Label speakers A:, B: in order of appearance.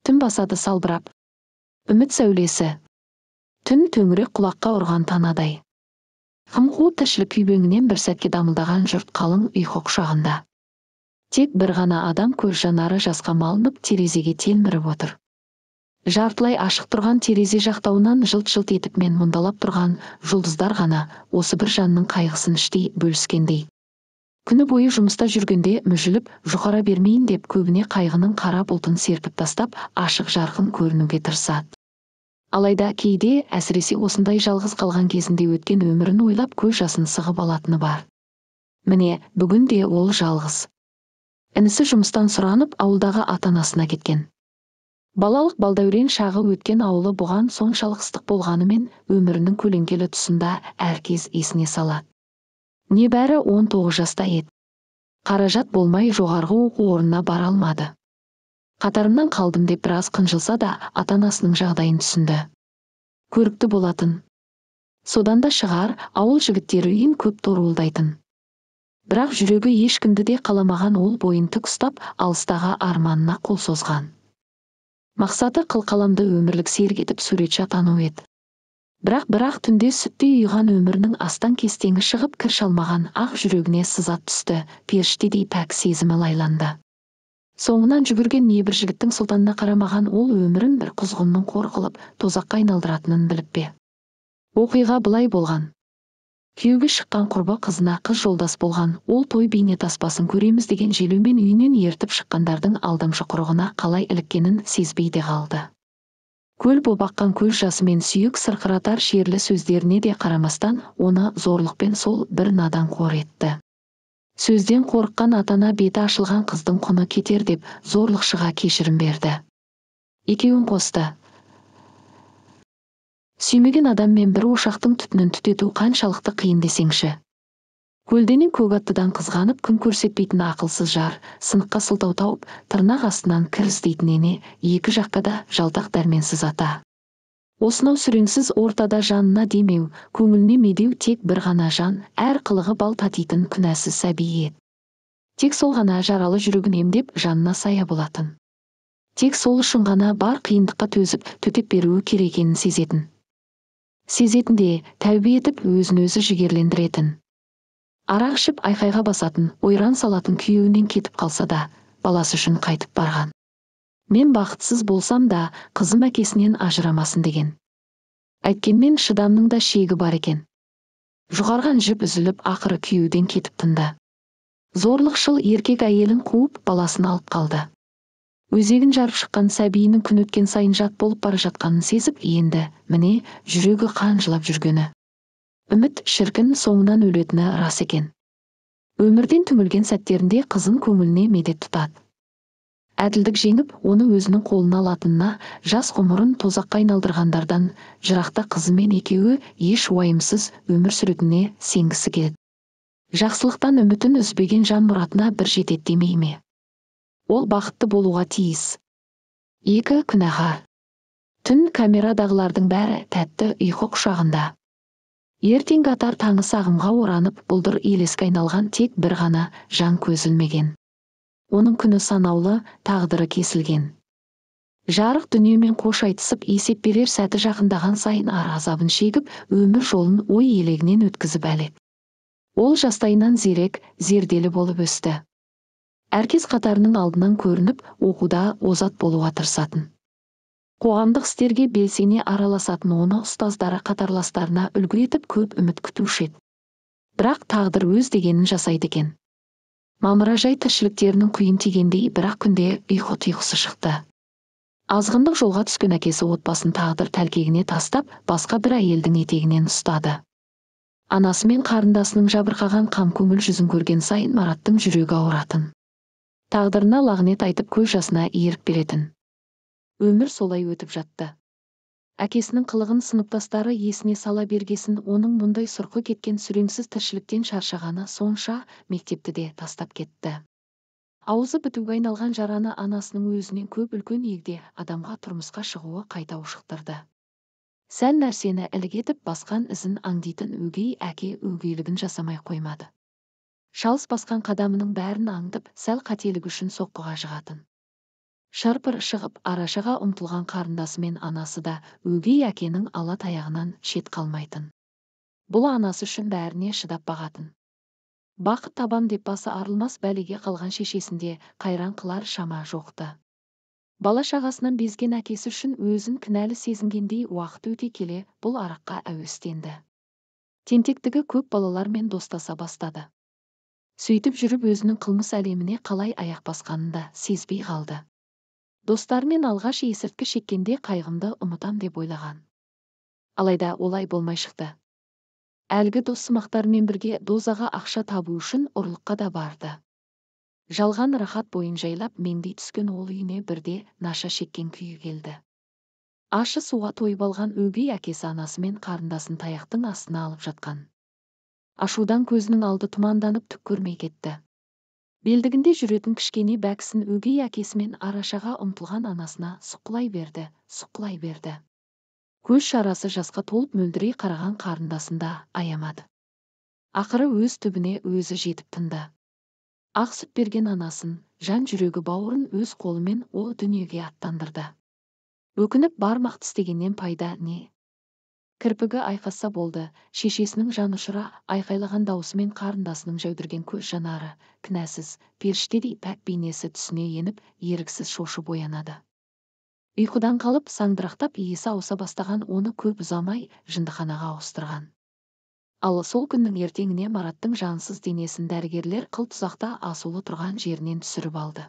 A: Түн басады салбырап. Үміт сәулесі. Түн төңірек құлаққа ұрған танадай. Қым-қу тіршілік күйбеңінен бір сәтке дамылдаған жұрт қалың ұйқы құшағында. Тек бір ғана адам көз жанары жасқа малынып терезеге телміріп отыр. Жартылай ашық тұрған терезе жақтауынан жылт-жылт етіп мен мұндалап тұрған жұлдыздар ғана осы бір жанның қайғысын іштей бөліскендей. Күні бойы жұмыста жүргенде мүжіліп, жұқара бермейін деп көбіне қайғының қара бұлтын серпіп тастап, ашық жарқын көрінуге тырысады. Алайда кейде, әсіресе осындай жалғыз қалған кезінде өткен өмірін ойлап көз жасын сығып алатыны бар. Міне, бүгін де ол жалғыз. Інісі жұмыстан сұранып, ауылдағы ата-анасына кеткен. Балалық балдәурен шағы өткен ауылы бұған соншалық ыстық болғанымен, өмірінің көлеңкелі тұсында әркез есіне салады. Небәрі 19 жаста еді. Қаражат болмай жоғарғы оқу орнына бара алмады. Қатарымнан қалдым деп біраз қынжылса да, ата-анасының жағдайын түсінді. Көрікті болатын. Содан да шығар, ауыл жігіттері үйін көп торуылдайтын. Бірақ жүрегі ешкімді де қаламаған ол бойын тік ұстап, алыстағы арманына қол созған. Мақсаты қылқаламды өмірлік серік етіп суретші атану еді. Бірақ түнде сүттей ұйыған өмірінің астан кестеңі шығып кір шалмаған ақ жүрегіне сызат түсті, періштедей пәк сезімі лайланды. Соңынан жүгірген небір жігіттің сұлтанына қарамаған ол өмірін бір құзғынның қор қылып, тозаққа айналдыратынын біліп пе. Оқиға былай болған. Күйеуге шыққан құрбы қызына қыз жолдас болған, ол той бейнетаспасын көреміз деген желеумен үйінен ертіп шыққандардың алдамшы құрығына қалай іліккенін сезбей де қалды. Көл боп аққан көз жасымен сүйек сырқыратар шерлі сөздеріне де қарамастан, оны зорлықпен сол бір надан қор етті. Сөзден қорыққан атана беті ашылған қыздың құны кетер деп зорлықшыға кешірім берді. Екеуін қосты. Сүймеген адаммен бір ошақтың түтінін түтету қаншалықты қиын десеңші. Көлденең көк аттыдан қызғанып күн көрсетпейтін ақылсыз жар, сыныққа сылтау тауып, тырнақ астынан кір іздейтін ене, екі жаққа да жалтақ дәрменсіз ата. Осынау сүреңсіз ортада жанына демеу, көңіліне медеу тек бір ғана жан, әр қылығы бал татитын күнәсіз сәби еді. Тек сол ғана жаралы жүрегін емдеп, жанына сая болатын. Тек сол үшін ғана бар қиындыққа төзіп, төтеп беруі керек екенін сезетін. Сезетінде, тәубе етіп, өзін-өзі жігерлендіретін. Арақ ішіп айқайға басатын, ойран салатын күйеуінен кетіп қалса да, баласы үшін қайтып барған. Мен бақытсыз болсам да, қызым әкесінен ажырамасын деген. Әйткенмен шыдамның да шегі бар екен. Жұғарған жіп үзіліп, ақыры күйеуден кетіп тынды. Зорлықшыл еркек әйелін қуып, баласын алып қалды. Өзегін жарып шыққан сәбиінің күн өткен сайын жат болып бара жатқанын сезіп, енді, міне, жүрегі қанжылап жүргені. Үміт шіркін соңынан өлетіні рас екен. Өмірден түңілген сәттерінде қызын көңіліне медет тұтады. Әділдік жеңіп, оны өзінің қолына алатынына, жас ғұмырын тозаққа айналдырғандардан, жырақта қызымен екеуі еш уайымсыз өмір сүретініне сенгісі келеді. Жақсылықтан үмітін үзбеген жан мұратына бір жетеді демей ме? Ол бақытты болуға тиіс. Екі күнәһар. Түн камерадағылардың бәрі тәтті ұйқы құшағында. Ертеңгі атар таңы сағымға оранып, бұлдыр елеске айналған тек бір ғана жан көз ілмеген. Оның күні санаулы, тағдыры кесілген. Жарық дүниемен қош айтысып, есеп берер сәті жақындаған сайын ар азабын шегіп, өмір жолын ой елегінен өткізіп әлек. Ол жастайынан зерек, зерделі болып өсті. Әркез қатарының алдынан көрініп, оқуда озат болуға тырысатын. Қоғамдық істерге белсене араласатын оны ұстаздары қатарластарына үлгі етіп көп үміт күтуші еді. Бірақ тағдыр өз дегенін жасайды екен. Мамыражай тіршіліктерінің құйын тигендей бірақ күнде ұйқы тұйқысы шықты. Азғындық жолға түскен әкесі отбасын тағдыр тәлкегіне тастап, басқа бір әйелдің етегінен ұстады. Анасы мен қарындасының жабырқаған қам көңіл жүзін көрген сайын Мараттың жүрегі ауыратын. Тағдырына лағнет айтып көз жасына ерік беретін. Өмір солай өтіп жатты. Әкесінің қылығын сыныптастары есіне сала бергесін, оның мұндай сұрқы кеткен сүреңсіз тіршіліктен шаршағаны сонша, мектепті де тастап кетті. Аузы бітуге айналған жараны анасының өзінен көп үлкен егде адамға тұрмысқа шығуы қайта ушықтырды. Сәл нәрсені ілік етіп басқан ізін аңдитын өгей әке өгейлігін жасамай қоймады. Шалыс басқан қадамының бәрін аңдып, сәл қателік үшін соққыға жығатын. Шарпыр шығып арашаға ұмтылған қарындасы мен анасы да өгей әкенің ала таяғынан шет қалмайтын. Бұл анасы үшін бәріне шыдап бағатын. Бақыт табам деп басы арылмас бәлеге қалған шешесінде қайран қылар шама жоқты. Бала шағасынан безген әкесі үшін өзін кінәлі сезінгендей уақыт өте келе бұл араққа әуестенді. Тентектігі көп балалармен достаса бастады. Сөйтіп жүріп өзінің қылмыс әлеміне қалай аяқ басқанын да сезбей қалды. Достарымен алғаш есірткі шеккенде қайғымды ұмытам деп ойлаған. Алайда олай болмай шықты. Әлгі дос-сымақтарымен бірге дозаға ақша табу үшін ұрлыққа да барды. Жалған рахат бойын жайлап меңдей түскен ол үйіне бірде наша шеккен күйі келді. Ащы суға тойып алған өгей әкесі анасы мен қарындасын таяқтың астына алып жатқан. Ашудан көзінің алды тұманданып түк көрмей кетті. Белдігінде жүретін кішкене бәкісін өгей әкесімен арашаға ұмтылған анасына сұққылай берді. Көз шарасы жасқа толып мөлдірей қараған қарындасын да аямады. Ақыры өз түбіне өзі жетіп тынды. Ақ сүт берген анасын, жан жүрегі бауырын өз қолымен о дүниеге аттандырды. Өкініп бармақ тістегеннен пайда не? Кірпігі айқасса болды, шешесінің жанұшыра айқайлаған даусымен қарындасының жәудірген көз жанары, кінәсіз, періштедей пәк бейнесі түсіне еніп, еріксіз шошып оянады. Ұйқыдан қалып саңдырақтап иесі ауса бастаған оны көп ұзамай жындыханаға ауыстырған. Ал сол күннің ертеңіне Мараттың жансыз денесін дәрігерлер қыл тұзақта асулы тұрған жерінен түсіріп алды.